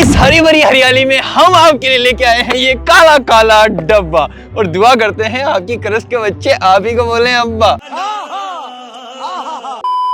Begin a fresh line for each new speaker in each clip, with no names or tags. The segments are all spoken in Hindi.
इस हरी भरी हरियाली में हम आपके लिए लेके आए हैं ये काला काला डब्बा और दुआ करते हैं आपकी क्रश के बच्चे आप ही को बोले अब्बा।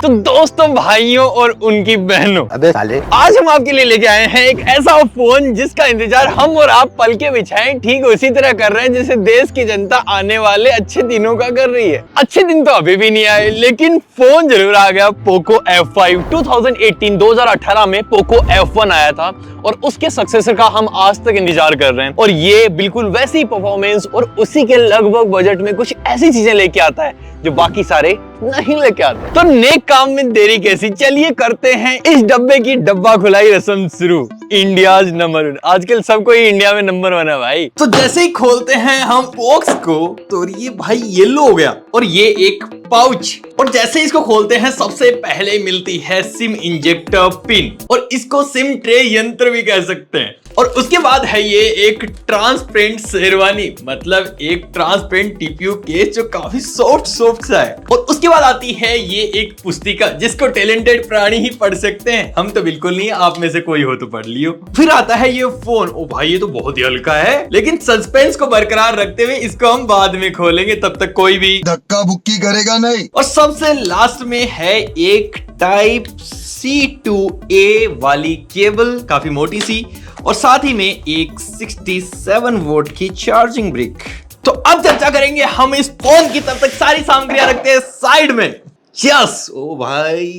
तो दोस्तों, भाइयों और उनकी बहनों,
अबे साले,
आज हम आपके लिए लेके आए हैं एक ऐसा फोन जिसका इंतजार हम और आप पल के बिछाएं ठीक उसी तरह कर रहे हैं जैसे देश की जनता आने वाले अच्छे दिनों का कर रही है। अच्छे दिन तो अभी भी नहीं आए, लेकिन फोन जरूर आ गया। पोको F5 2018 में पोको F1 आया था और उसके सक्सेसर का हम आज तक इंतजार कर रहे हैं और ये बिल्कुल वैसी परफॉर्मेंस और उसी के लगभग बजट में कुछ ऐसी चीजें लेके आता है जो बाकी सारे नहीं लेके आते। तो नेक काम में देरी कैसी, चलिए करते हैं इस डब्बे की डब्बा खुलाई रस्म शुरू। इंडियाज नंबर 1, आजकल सबको ही इंडिया में नंबर 1 है भाई। तो जैसे ही खोलते हैं हम बॉक्स को तो ये भाई येलो हो गया और ये एक पाउच, और जैसे इसको खोलते हैं सबसे पहले मिलती है सिम इंजेक्टर पिन और इसको सिम ट्रे यंत्र भी कह सकते हैं। और उसके बाद है ये एक ट्रांसपेरेंट शेरवानी, मतलब एक ट्रांसपेरेंट टीपीयू केस जो काफी सॉफ्ट सा है। और उसके बाद आती है ये एक पुस्तिका जिसको टैलेंटेड प्राणी ही पढ़ सकते हैं, हम तो बिल्कुल नहीं, आप में से कोई हो तो पढ़ लियो। फिर आता है ये फोन, ओ भाई ये तो बहुत ही हल्का है, लेकिन सस्पेंस को बरकरार रखते हुए इसको हम बाद में खोलेंगे, तब तक कोई भी
धक्का बुक्की करेगा नहीं।
और सबसे लास्ट में है एक टाइप C to A वाली केबल, काफी मोटी सी, और साथ ही में एक 67 वोल्ट की चार्जिंग ब्रिक। तो अब चर्चा करेंगे हम इस फोन की, तब तक सारी सामग्रियां रखते हैं साइड में। यस, ओ भाई।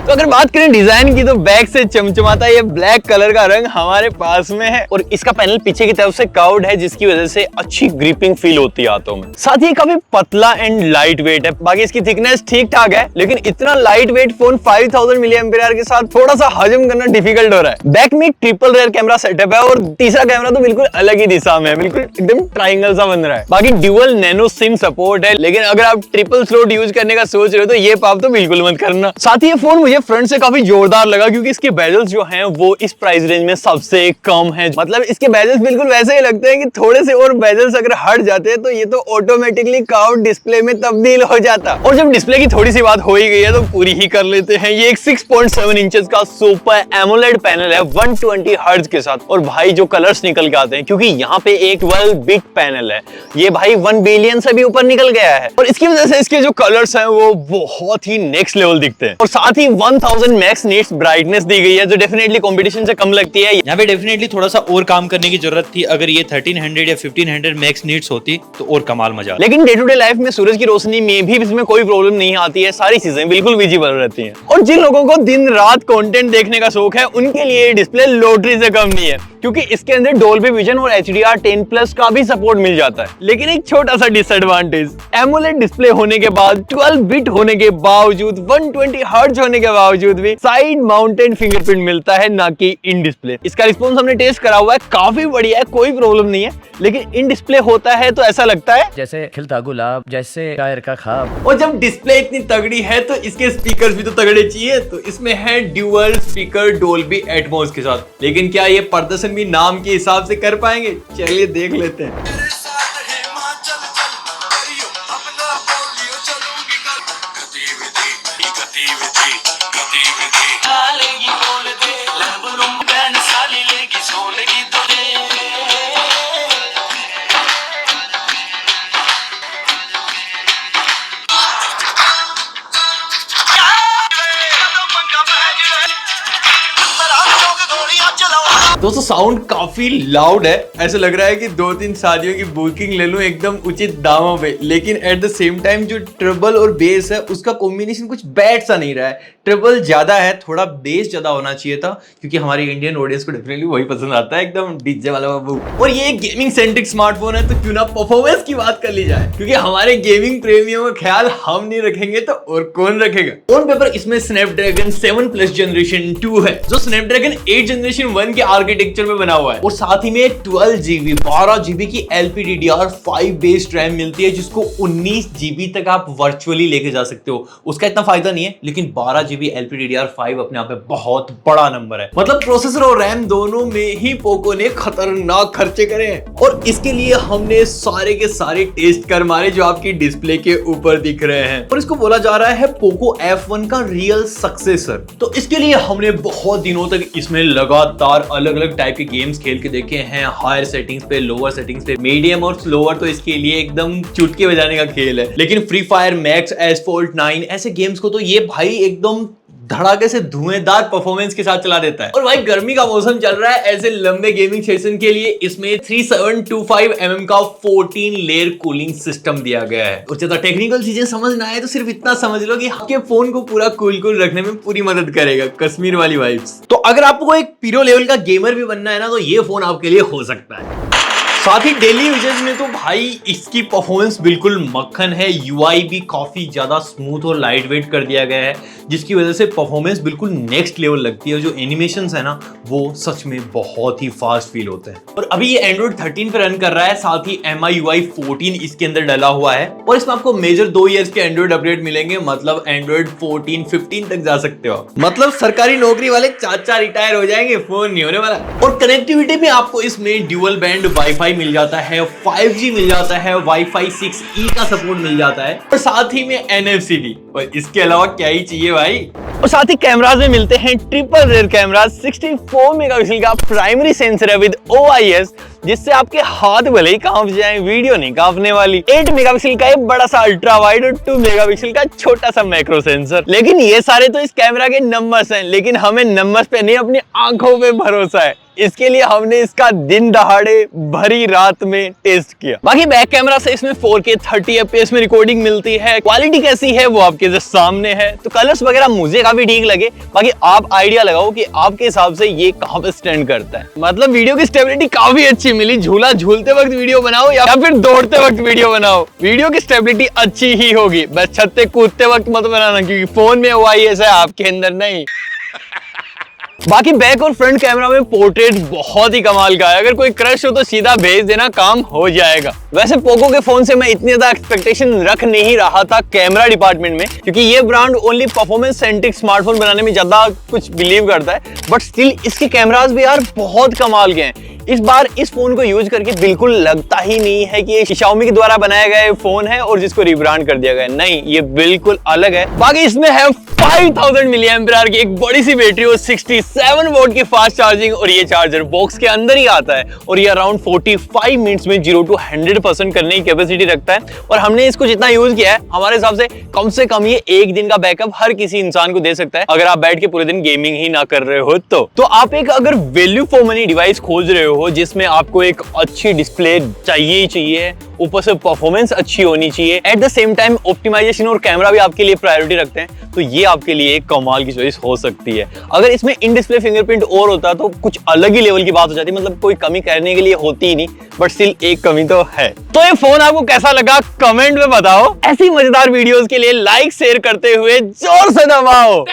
तो अगर बात करें डिजाइन की तो बैक से चमचमाता ये ब्लैक कलर का रंग हमारे पास में है और इसका पैनल पीछे की तरफ से कर्व्ड है जिसकी वजह से अच्छी ग्रिपिंग फील होती है हाथों में। साथ ही काफी पतला एंड लाइट वेट है, बाकी इसकी थिकनेस ठीक ठाक है, लेकिन इतना लाइट वेट फोन 5000 mAh के साथ थोड़ा सा हजम करना डिफिकल्ट हो रहा है। बैक में ट्रिपल रेयर कैमरा सेटअप है और तीसरा कैमरा तो बिल्कुल अलग ही दिशा में है, बिल्कुल एकदम ट्राइंगल सा बन रहा है। बाकी ड्यूअल नैनो सिम सपोर्ट है, लेकिन अगर आप ट्रिपल स्लॉट यूज करने का सोच रहे हो तो ये पाप तो बिल्कुल मत करना। साथ ही ये फोन मुझे फ्रंट से काफी जोरदार लगा क्योंकि इसके बेजल्स जो हैं वो इस प्राइस रेंज में सबसे कम है। मतलब इसके बेजल्स बिल्कुल वैसे ही लगते हैं कि थोड़े से और बेजल्स अगर हट जाते हैं तो ये तो ऑटोमेटिकली कर्व्ड डिस्प्ले में तब्दील हो जाता। और जब डिस्प्ले की थोड़ी सी बात हो ही गई है तो पूरी ही कर लेते हैं। ये एक 6.7 इंचेस का सुपर एमोलेड पैनल है 120 हर्ट्ज के साथ, और भाई जो कलर्स निकल के आते हैं क्योंकि यहाँ पे एक 12 बिट पैनल है, ये भाई 1 बिलियन से भी ऊपर निकल गया है और इसकी वजह से इसके जो कलर्स हैं वो बहुत ही नेक्स्ट लेवल दिखते हैं। और साथ ही 1000 मैक्स नीट्स ब्राइटनेस दी गई है जो डेफिनेटली कंपटीशन से कम लगती है।
यहाँ पे डेफिनेटली थोड़ा सा और काम करने की जरूरत थी, अगर ये 1300 या 1500 मैक्स नीट्स होती तो और कमाल मजा।
लेकिन डे टू डे लाइफ में सूरज की रोशनी में भी इसमें कोई प्रॉब्लम नहीं आती है, सारी चीजें बिल्कुल विजिबल रहती हैं। और जिन लोगों को दिन रात कंटेंट देखने का शौक है उनके लिए ये डिस्प्ले लॉटरी से कम नहीं है क्योंकि इसके अंदर डोल्बी विजन और HDR10+ का भी सपोर्ट मिल जाता है। लेकिन एक छोटा सा डिसएडवांटेज, एमोलेड डिस्प्ले होने के बाद 12 बिट होने के बावजूद 120 हर्ट्ज होने के बावजूद भी साइड माउंटेड फिंगरप्रिंट मिलता है, ना कि इन डिस्प्ले। इसका रिस्पॉन्स हमने टेस्ट करा हुआ है, काफी बढ़िया है, कोई प्रॉब्लम नहीं है, लेकिन इन डिस्प्ले होता है तो ऐसा लगता है
जैसे खिलता गुलाब, जैसे शायर का ख्वाब।
और जब डिस्प्ले इतनी तगड़ी है तो इसके स्पीकर्स भी तो तगड़े चाहिए, तो इसमें है ड्यूअल स्पीकर डोल्बी एटमॉस के साथ। लेकिन क्या ये प्रदर्शन भी नाम के हिसाब से कर पाएंगे? चलिए देख लेते हैं। दोस्तों साउंड काफी लाउड है, ऐसा लग रहा है कि 2-3 शादियों की बुकिंग ले लूं एकदम उचित दामों पे। लेकिन एट द सेम टाइम जो ट्रिबल और बेस है उसका कॉम्बिनेशन कुछ बैड सा नहीं रहा है। ट्रिबल ज्यादा है, थोड़ा बेस ज्यादा होना चाहिए था क्योंकि हमारी इंडियन ऑडियंस को डेफिनेटली वही पसंद आता है, एकदम डीजे वाला बाबू। और ये एक गेमिंग सेंट्रिक स्मार्टफोन है तो क्यों ना परफॉर्मेंस की बात कर ली जाए, क्योंकि हमारे गेमिंग प्रेमियों का ख्याल हम नहीं रखेंगे तो और कौन रखेगा। ऑन पेपर इसमें स्नैपड्रैगन 7+ जनरेशन 2 है जो स्नैपड्रैगन 8 जनरेशन 1 के आर्किटेक्चर में बना हुआ है, और साथ ही में 12 GB की LPDDR5 बेस्ड रैम मिलती है जिसको 19 GB तक आप वर्चुअली लेके जा सकते हो। उसका इतना फायदा नहीं है, लेकिन 12 GB LPDDR5 अपने आप में बहुत बड़ा नंबर है। मतलब प्रोसेसर और रैम दोनों में ही पोको ने खतरनाक खर्चे करे हैं, और इसके लिए हमने सारे के सारे टेस्ट कर मारे जो आपकी डिस्प्ले के ऊपर दिख रहे हैं, और इसको बोला जा रहा है पोको F1 का रियल सक्सेसर। तो इसके लिए हमने बहुत दिनों तक इसमें लगातार अलग अलग टाइप के गेम्स खेल के देखे हैं, हायर सेटिंग्स पे, लोअर सेटिंग्स पे, मीडियम और स्लोअर तो इसके लिए एकदम चुटकी बजाने का खेल है। लेकिन फ्री फायर मैक्स, एसफॉल्ट 9 ऐसे गेम्स को तो ये भाई एकदम धड़ाके से धुएंधार परफॉर्मेंस के साथ चला देता है। और भाई गर्मी का मौसम चल रहा है, ऐसे लंबे गेमिंग सेशन के लिए इसमें 3725 mm का 14 लेयर कूलिंग सिस्टम दिया गया है। और ज्यादा टेक्निकल चीजें समझ ना आए तो सिर्फ इतना समझ लो कि आपके फोन को पूरा कूल रखने में पूरी मदद करेगा, कश्मीर वाली वाइब्स। तो अगर आपको एक पीरो लेवल का गेमर भी बनना है ना, तो ये फोन आपके लिए हो सकता है। साथ ही डेली यूजेस में तो भाई इसकी परफॉर्मेंस बिल्कुल मक्खन है। यूआई भी काफी ज्यादा स्मूथ और लाइट वेट कर दिया गया है, जिसकी वजह से परफॉर्मेंस बिल्कुल नेक्स्ट लेवल लगती है। जो एनिमेशंस है ना, वो सच में बहुत ही फास्ट फील होते हैं। और अभी ये एंड्रॉइड 13 पे रन कर रहा है, साथ ही MIUI 14 इसके अंदर डला हुआ है। और इसमें आपको मेजर 2 इयर्स के एंड्रॉइड अपडेट मिलेंगे, मतलब एंड्रॉइड 14, 15 तक जा सकते हो। मतलब सरकारी नौकरी वाले चाचा रिटायर हो जाएंगे, फोन नहीं होने वाला। और कनेक्टिविटी में आपको इसमें ड्यूअल बैंड वाईफाई मिल जाता है, 5G मिल जाता है, वाईफाई 6E का सपोर्ट मिल जाता है, और साथ ही में NFC भी। और इसके अलावा क्या ही चाहिए भाई।
और साथ ही कैमराज में मिलते हैं ट्रिपल रेयर कैमरा, 64 मेगापिक्सल का प्राइमरी सेंसर है विद OIS, जिससे आपके हाथ भले ही कांप जाएं, वीडियो नहीं कांपने वाली। 8 मेगापिक्सल का एक बड़ा सा अल्ट्रा वाइड और 2 मेगापिक्सल का छोटा सा मैक्रो सेंसर। लेकिन ये सारे तो इस कैमरा के नंबर्स हैं, लेकिन हमें नंबर्स पे नहीं, अपनी आंखों पे भरोसा है। इसके लिए हमने इसका दिन दहाड़े भरी रात में टेस्ट किया। बाकी बैक कैमरा से इसमें 4K 30 FPS में रिकॉर्डिंग मिलती है। क्वालिटी कैसी है वो आपके जस्ट सामने है। तो कलर्स वगैरह मुझे काफी ठीक लगे। बाकी आप आइडिया लगाओ कि आपके हिसाब से ये कहां पे स्टैंड करता है। मतलब वीडियो की स्टेबिलिटी काफी अच्छी मिली। झूला झूलते वक्त वीडियो बनाओ या फिर दौड़ते वक्त वीडियो बनाओ, वीडियो की स्टेबिलिटी अच्छी ही होगी। बस छत पे कूदते वक्त मत बनाना, क्योंकि फोन में OIS है, आपके अंदर नहीं। बाकी बैक और फ्रंट कैमरा में पोर्ट्रेट बहुत ही कमाल का है। अगर कोई क्रश हो तो सीधा भेज देना, काम हो जाएगा। वैसे पोको के फोन से मैं इतनी ज्यादा एक्सपेक्टेशन रख नहीं रहा था कैमरा डिपार्टमेंट में, क्योंकि ये brand only performance centric smartphone बनाने में ज्यादा कुछ बिलीव करता है। बट स्टिल इसके कैमरास भी यार बहुत कमाल के हैं। इस बार इस फोन को यूज करके बिल्कुल लगता ही नहीं है कि ये Xiaomi के द्वारा बनाया गया फोन है और जिसको रिब्रांड कर दिया गया है। नहीं, ये बिल्कुल अलग है। बाकी इसमें है 5000 mAh की एक बड़ी सी बैटरी और 67 वोल्ट की फास्ट चार्जिंग, और ये चार्जर बॉक्स के अंदर ही आता है। और ये अराउंड 45 मिनट्स में 0 to 100% करने की कैपेसिटी रखता है। और हमने इसको जितना यूज किया है, हमारे हिसाब से कम ये 1 दिन का बैकअप हर किसी इंसान को दे सकता है, अगर आप बैठ के पूरे दिन गेमिंग ही ना कर रहे हो तो आप एक अगर वैल्यू फॉर मनी डिवाइस खोज रहे हो, जिसमें आपको एक अच्छी डिस्प्ले चाहिए ही चाहिए, ऊपर से परफॉर्मेंस अच्छी होनी चाहिए, at the same time optimisation और कैमरा भी आपके लिए प्रायोरिटी रखते हैं, तो ये आपके लिए एक कमाल की चॉइस हो सकती है। अगर इसमें इन डिस्प्ले फिंगरप्रिंट और होता तो कुछ अलग ही लेवल की बात हो जाती, मतलब कोई कमी करने के लिए होती ही नहीं, बट स्टिल एक कमी तो है। तो ये फोन आपको कैसा लगा कमेंट में बताओ। ऐसी मजेदार वीडियोस के लिए लाइक शेयर करते हुए जोर से दबाओ।